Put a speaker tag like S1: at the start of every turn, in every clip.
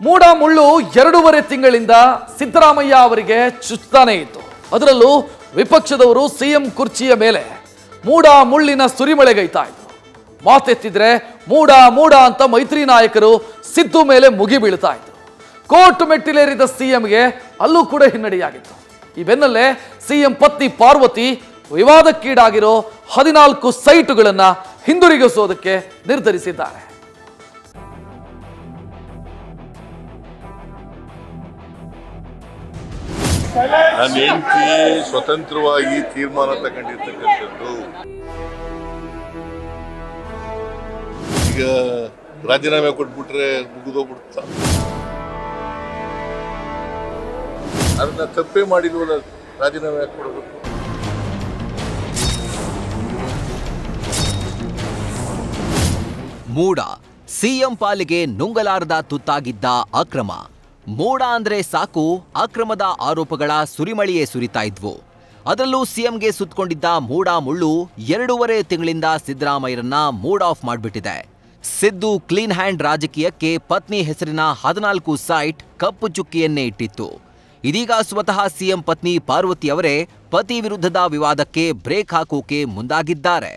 S1: ಮೂಡ ಮುಳ್ಳು 2.5 ತಿಂಗಳಿಂದ ಸಿದ್ದರಾಮಯ್ಯ ಅವರಿಗೆ ಚುಚ್ತಾನೇ ಇತ್ತು. ಅದರಲ್ಲೂ ವಿಪಕ್ಷದವರು ಸಿಎಂ ಕುರ್ಚಿಯ ಮೇಲೆ ಮೂಡ ಮುಳ್ಳಿನ ಸುರಿಮಳೆಗೈತಾ ಇದ್ರು. ಮಾತೆತ್ತಿದ್ರೆ ಮೂಡ ಮೂಡ ಅಂತ ಮೈತ್ರಿ ನಾಯಕರು ಸಿದ್ದು ಮೇಲೆ ಮುಗಿ ಬೀಳ್ತಾ ಇದ್ರು. ಕೋರ್ಟ್ ಮೆಟ್ಟಿಲೇರಿದ ಸಿಎಂಗೆ ಅಲ್ಲೂ ಕೂಡ ಹಿನ್ನಡೆಯಾಗಿತ್ತು. ಈ ಬೆನ್ನಲ್ಲೇ ಸಿಎಂ ಪತ್ನಿ ಪಾರ್ವತಿ ವಿವಾದಕ್ಕೀಡಾಗಿರೋ 14 ಸೈಟುಗಳನ್ನು ಹಿಂದಿರುಗಿಸೋದಕ್ಕೆ ನಿರ್ಧರಿಸಿದ್ದಾರೆ.
S2: ನನ್ನ ಹೆಂಡತಿ ಸ್ವತಂತ್ರವಾಗಿ ತೀರ್ಮಾನ ತಗೊಂಡಿರ್ತಕ್ಕಂಥದ್ದು. ಈಗ ರಾಜೀನಾಮೆ ಕೊಟ್ಬಿಟ್ರೆ ಮುಗಿದೋಗ್ಬಿಡ್ತ. ಅದನ್ನ ತಪ್ಪೇ ಮಾಡಿಲ್ವಲ್ಲ, ರಾಜೀನಾಮೆ ಯಾಕೆ ಕೊಡಬೇಕು?
S3: ಮೂಡ ಸಿಎಂ ಪಾಲಿಗೆ ನುಂಗಲಾರದ ತುತ್ತಾಗಿದ್ದ ಅಕ್ರಮ. ಮೂಡ ಅಂದ್ರೆ ಸಾಕು ಅಕ್ರಮದ ಆರೋಪಗಳ ಸುರಿಮಳೆಯೇ ಸುರಿತಾ ಇದ್ವು. ಅದರಲ್ಲೂ ಸಿಎಂಗೆ ಸುತ್ತಕೊಂಡಿದ್ದ ಮೂಡ ಮುಳ್ಳು 2.5 ತಿಂಗಳಿಂದ ಸಿದ್ದರಾಮಯ್ಯರನ್ನ ಮೂಡ್ ಆಫ್ ಮಾಡಿಬಿಟ್ಟಿದೆ. ಸಿದ್ದು ಕ್ಲೀನ್ ಹ್ಯಾಂಡ್ ರಾಜಕೀಯಕ್ಕೆ ಪತ್ನಿ ಹೆಸರಿನ 14 ಸೈಟ್ ಕಪ್ಪು ಚುಕ್ಕಿಯನ್ನೇ ಇಟ್ಟಿತ್ತು. ಇದೀಗ ಸ್ವತಃ ಸಿಎಂ ಪತ್ನಿ ಪಾರ್ವತಿ ಅವರೇ ಪತಿ ವಿರುದ್ಧದ ವಿವಾದಕ್ಕೆ ಬ್ರೇಕ್ ಹಾಕೋಕೆ ಮುಂದಾಗಿದ್ದಾರೆ.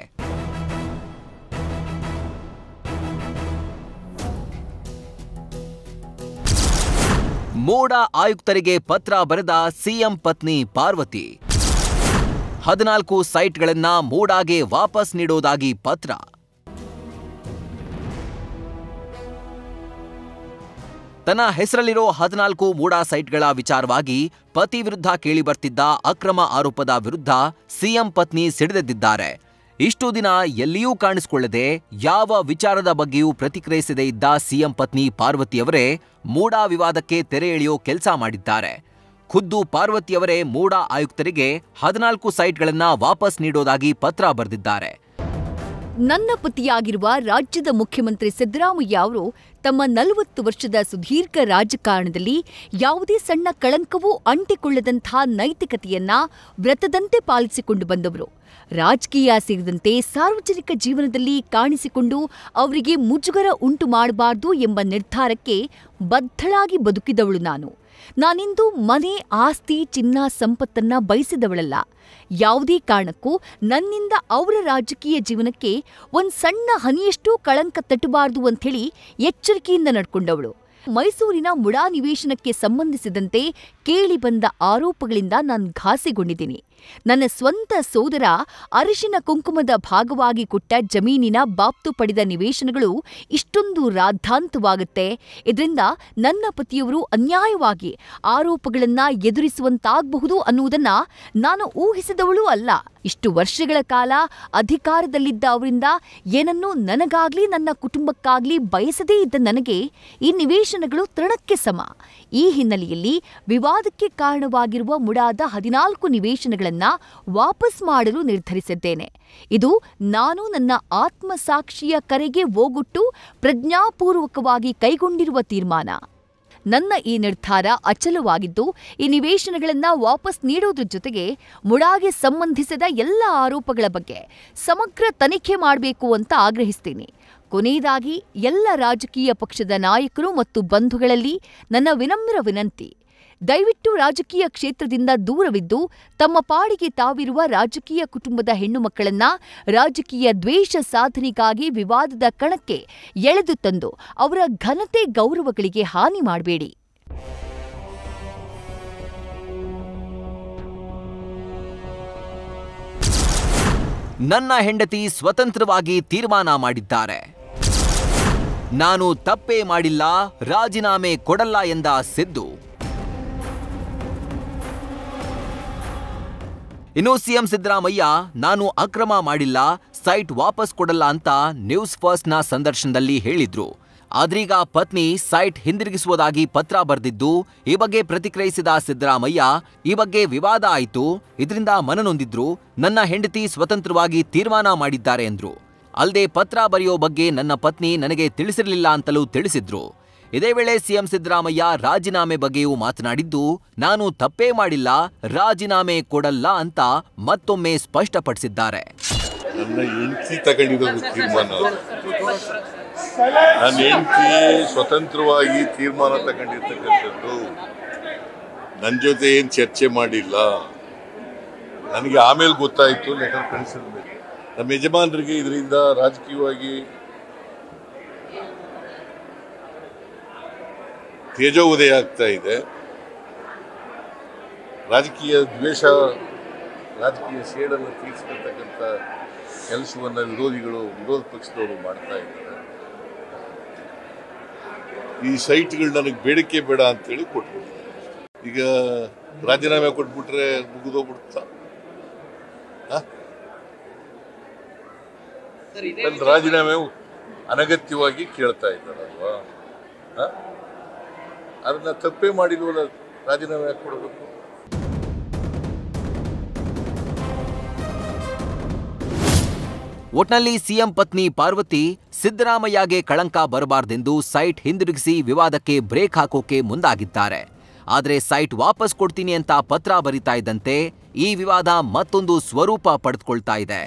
S3: ಮೂಡ ಆಯುಕ್ತರಿಗೆ ಪತ್ರ ಬರೆದ ಸಿಎಂ ಪತ್ನಿ ಪಾರ್ವತಿ. 14 ಸೈಟ್ಗಳನ್ನ ಮೂಡಾಗೆ ವಾಪಸ್ ನೀಡೋದಾಗಿ ಪತ್ರ. ತನ್ನ ಹೆಸರಲ್ಲಿರೋ 14 ಮೂಡ ಸೈಟ್ಗಳ ವಿಚಾರವಾಗಿ ಪತಿ ವಿರುದ್ಧ ಕೇಳಿಬರ್ತಿದ್ದ ಅಕ್ರಮ ಆರೋಪದ ವಿರುದ್ಧ ಸಿಎಂ ಪತ್ನಿ ಸಿಡಿದೆದ್ದಿದ್ದಾರೆ. ಇಷ್ಟು ದಿನ ಎಲ್ಲಿಯೂ ಕಾಣಿಸಿಕೊಳ್ಳದೆ ಯಾವ ವಿಚಾರದ ಬಗ್ಗೆಯೂ ಪ್ರತಿಕ್ರಿಯಿಸದೇ ಇದ್ದ ಸಿಎಂ ಪತ್ನಿ ಪಾರ್ವತಿಯವರೇ ಮೂಡ ವಿವಾದಕ್ಕೆ ತೆರೆ ಎಳೆಯೋ ಕೆಲಸ ಮಾಡಿದ್ದಾರೆ. ಖುದ್ದು ಪಾರ್ವತಿಯವರೇ ಮೂಡ ಆಯುಕ್ತರಿಗೆ 14 ಸೈಟ್ಗಳನ್ನ ವಾಪಸ್ ನೀಡೋದಾಗಿ ಪತ್ರ ಬರೆದಿದ್ದಾರೆ.
S4: ನನ್ನ ಪತಿಯಾಗಿರುವ ರಾಜ್ಯದ ಮುಖ್ಯಮಂತ್ರಿ ಸಿದ್ದರಾಮಯ್ಯ ಅವರು ತಮ್ಮ 40 ವರ್ಷದ ಸುದೀರ್ಘ ರಾಜಕಾರಣದಲ್ಲಿ ಯಾವುದೇ ಸಣ್ಣ ಕಳಂಕವೂ ಅಂಟಿಕೊಳ್ಳದಂತಹ ನೈತಿಕತೆಯನ್ನ ವ್ರತದಂತೆ ಪಾಲಿಸಿಕೊಂಡು ಬಂದವರು. ರಾಜಕೀಯ ಸೇರಿದಂತೆ ಸಾರ್ವಜನಿಕ ಜೀವನದಲ್ಲಿ ಕಾಣಿಸಿಕೊಂಡು ಅವರಿಗೆ ಮುಜುಗರ ಉಂಟು ಮಾಡಬಾರದು ಎಂಬ ನಿರ್ಧಾರಕ್ಕೆ ಬದ್ಧಳಾಗಿ ಬದುಕಿದವಳು ನಾನು. ನಾನಿಂದು ಮನೆ, ಆಸ್ತಿ, ಚಿನ್ನ, ಸಂಪತ್ತನ್ನ ಬಯಸಿದವಳಲ್ಲ. ಯಾವುದೇ ಕಾರಣಕ್ಕೂ ನನ್ನಿಂದ ಅವರ ರಾಜಕೀಯ ಜೀವನಕ್ಕೆ ಒಂದ್ ಸಣ್ಣ ಹನಿಯಷ್ಟೂ ಕಳಂಕ ತಟ್ಟಬಾರದು ಅಂಥೇಳಿ ಎಚ್ಚರಿಕೆಯಿಂದ ನಡ್ಕೊಂಡವಳು. ಮೈಸೂರಿನ ಮುಡಾ ನಿವೇಶನಕ್ಕೆ ಸಂಬಂಧಿಸಿದಂತೆ ಕೇಳಿಬಂದ ಆರೋಪಗಳಿಂದ ನಾನು ಘಾಸಿಗೊಂಡಿದ್ದೀನಿ. ನನ್ನ ಸ್ವಂತ ಸೋದರ ಅರಿಶಿನ ಕುಂಕುಮದ ಭಾಗವಾಗಿ ಕೊಟ್ಟ ಜಮೀನಿನ ಬಾಬ್ತು ಪಡೆದ ನಿವೇಶನಗಳು ಇಷ್ಟೊಂದು ರಾದ್ಧಾಂತವಾಗುತ್ತೆ. ಇದರಿಂದ ನನ್ನ ಪತಿಯವರು ಅನ್ಯಾಯವಾಗಿ ಆರೋಪಗಳನ್ನ ಎದುರಿಸುವಂತಾಗಬಹುದು ಅನ್ನುವುದನ್ನ ನಾನು ಊಹಿಸಿದವಳೂ ಅಲ್ಲ. ಇಷ್ಟು ವರ್ಷಗಳ ಕಾಲ ಅಧಿಕಾರದಲ್ಲಿದ್ದ ಅವರಿಂದ ಏನನ್ನೂ ನನಗಾಗ್ಲಿ ನನ್ನ ಕುಟುಂಬಕ್ಕಾಗ್ಲಿ ಬಯಸದೇ ಇದ್ದ ನನಗೆ ಈ ನಿವೇಶನಗಳು ತೃಣಕ್ಕೆ ಸಮ. ಈ ಹಿನ್ನೆಲೆಯಲ್ಲಿ ವಿವಾದಕ್ಕೆ ಕಾರಣವಾಗಿರುವ ಮುಡಾದ 14 ನಿವೇಶನಗಳನ್ನು ವಾಪಸ್ ಮಾಡಲು ನಿರ್ಧರಿಸಿದ್ದೇನೆ. ಇದು ನಾನು ನನ್ನ ಆತ್ಮಸಾಕ್ಷಿಯ ಕರೆಗೆ ಓಗೊಟ್ಟು ಪ್ರಜ್ಞಾಪೂರ್ವಕವಾಗಿ ಕೈಗೊಂಡಿರುವ ತೀರ್ಮಾನ. ನನ್ನ ಈ ನಿರ್ಧಾರ ಅಚಲವಾಗಿದ್ದು, ಈ ನಿವೇಶನಗಳನ್ನು ವಾಪಸ್ ನೀಡೋದ್ರ ಜೊತೆಗೆ ಮುಡಾಗೆ ಸಂಬಂಧಿಸಿದ ಎಲ್ಲ ಆರೋಪಗಳ ಬಗ್ಗೆ ಸಮಗ್ರ ತನಿಖೆ ಮಾಡಬೇಕು ಅಂತ ಆಗ್ರಹಿಸ್ತೀನಿ. ಕೊನೆಯದಾಗಿ ಎಲ್ಲ ರಾಜಕೀಯ ಪಕ್ಷದ ನಾಯಕರು ಮತ್ತು ಬಂಧುಗಳಲ್ಲಿ ನನ್ನ ವಿನಮ್ರ ವಿನಂತಿ, ದಯವಿಟ್ಟು ರಾಜಕೀಯ ಕ್ಷೇತ್ರದಿಂದ ದೂರವಿದ್ದು ತಮ್ಮ ಪಾಡಿಗೆ ತಾವಿರುವ ರಾಜಕೀಯ ಕುಟುಂಬದ ಹೆಣ್ಣು ಮಕ್ಕಳನ್ನ ರಾಜಕೀಯ ದ್ವೇಷ ಸಾಧನೆಗಾಗಿ ವಿವಾದದ ಕಣಕ್ಕೆ ಎಳೆದು ತಂದು ಅವರ ಘನತೆ ಗೌರವಗಳಿಗೆ ಹಾನಿ ಮಾಡಬೇಡಿ.
S3: ನನ್ನ ಹೆಂಡತಿ ಸ್ವತಂತ್ರವಾಗಿ ತೀರ್ಮಾನ ಮಾಡಿದ್ದಾರೆ. ನಾನು ತಪ್ಪೇ ಮಾಡಿಲ್ಲ, ರಾಜೀನಾಮೆ ಕೊಡಲ್ಲ ಎಂದ ಸಿದ್ದು. ಇನ್ನು ಸಿಎಂ ಸಿದ್ದರಾಮಯ್ಯ ನಾನು ಅಕ್ರಮ ಮಾಡಿಲ್ಲ, ಸೈಟ್ ವಾಪಸ್ ಕೊಡಲ್ಲ ಅಂತ ನ್ಯೂಸ್ ಫಸ್ಟ್ನ ಸಂದರ್ಶನದಲ್ಲಿ ಹೇಳಿದ್ರು. ಆದ್ರೀಗ ಪತ್ನಿ ಸೈಟ್ ಹಿಂದಿರುಗಿಸುವುದಾಗಿ ಪತ್ರ ಬರೆದಿದ್ದು, ಈ ಬಗ್ಗೆ ಪ್ರತಿಕ್ರಿಯಿಸಿದ ಸಿದ್ದರಾಮಯ್ಯ, ಈ ಬಗ್ಗೆ ವಿವಾದ ಆಯಿತು, ಇದರಿಂದ ಮನನೊಂದಿದ್ರು, ನನ್ನ ಹೆಂಡತಿ ಸ್ವತಂತ್ರವಾಗಿ ತೀರ್ಮಾನ ಮಾಡಿದ್ದಾರೆ ಎಂದ್ರು. ಅಲ್ಲದೆ ಪತ್ರ ಬರೆಯೋ ಬಗ್ಗೆ ನನ್ನ ಪತ್ನಿ ನನಗೆ ತಿಳಿಸಿರಲಿಲ್ಲ ಅಂತಲೂ ತಿಳಿಸಿದ್ರು. ಇದೇ ವೇಳೆ ಸಿಎಂ ಸಿದ್ದರಾಮಯ್ಯ ರಾಜೀನಾಮೆ ಬಗ್ಗೆಯೂ ಮಾತನಾಡಿದ್ದು, ನಾನು ತಪ್ಪೇ ಮಾಡಿಲ್ಲ, ರಾಜೀನಾಮೆ ಕೊಡಲ್ಲ ಅಂತ ಮತ್ತೊಮ್ಮೆ ಸ್ಪಷ್ಟಪಡಿಸಿದ್ದಾರೆ.
S2: ನನ್ನ ಹೆಂಡತಿ ತಗೊಂಡಿರೋದು ತೀರ್ಮಾನ. ನನ್ನ ಹೆಂಡತಿ ಸ್ವತಂತ್ರವಾಗಿ ತೀರ್ಮಾನ ತಗೊಂಡಿರ್ತಕ್ಕಂಥದ್ದು. ನನ್ನ ಜೊತೆ ಏನು ಚರ್ಚೆ ಮಾಡಿಲ್ಲ. ನನಗೆ ಆಮೇಲೆ ಗೊತ್ತಾಯಿತು ಲೆಟರ್ ಕಳಿಸಿದ ಮೇಲೆ. ನಮ್ಮ ಯಜಮಾನರಿಗೆ ಇದರಿಂದ ರಾಜಕೀಯವಾಗಿ ತೇಜೋವಧೆ ಆಗ್ತಾ ಇದೆ. ರಾಜಕೀಯ ದ್ವೇಷ, ರಾಜಕೀಯ ಸೇಡನ್ನು ತೀರಿಸಿರ್ತಕ್ಕಂಥ ಕೆಲಸವನ್ನು ವಿರೋಧ ಪಕ್ಷದವರು ಮಾಡ್ತಾ ಇದ್ದಾರೆ. ಈ ಸೈಟ್ಗಳು ನನಗೆ ಬೇಡಿಕೆ ಬೇಡ ಅಂತೇಳಿ ಕೊಟ್ಬಿಟ್ಟಿದ್ದಾರೆ. ಈಗ ರಾಜೀನಾಮೆ ಕೊಟ್ಬಿಟ್ರೆ ಮುಗಿದೋಗ್ಬಿಡ್ತಾ? ನನ್ನ ರಾಜೀನಾಮೆ ಅನಗತ್ಯವಾಗಿ ಕೇಳ್ತಾ ಇದ್ದಾರಲ್ವಾ? ಅದನ್ನ ತಪ್ಪೇ ಮಾಡಿಲ್ವಲ್ಲ, ರಾಜೀನಾಮೆ ಯಾಕೆ ಕೊಡಬೇಕು?
S3: ಒಟ್ನಲ್ಲಿ ಸಿಎಂ ಪತ್ನಿ ಪಾರ್ವತಿ ಸಿದ್ದರಾಮಯ್ಯಗೆ ಕಳಂಕ ಬರಬಾರ್ದೆಂದು ಸೈಟ್ ಹಿಂದಿರುಗಿಸಿ ವಿವಾದಕ್ಕೆ ಬ್ರೇಕ್ ಹಾಕೋಕೆ ಮುಂದಾಗಿದ್ದಾರೆ. ಆದರೆ ಸೈಟ್ ವಾಪಸ್ ಕೊಡ್ತೀನಿ ಅಂತ ಪತ್ರ ಬರಿತಾ ಇದ್ದಂತೆ ಈ ವಿವಾದ ಮತ್ತೊಂದು ಸ್ವರೂಪ ಪಡೆದುಕೊಳ್ತಾ ಇದೆ.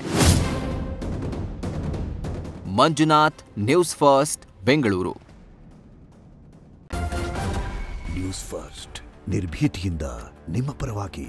S3: Manjunath, news first, Bengaluru.
S5: News first ನಿರ್ಭೀತಿಯಿಂದ ನಿಮ್ಮ ಪರವಾಗಿ.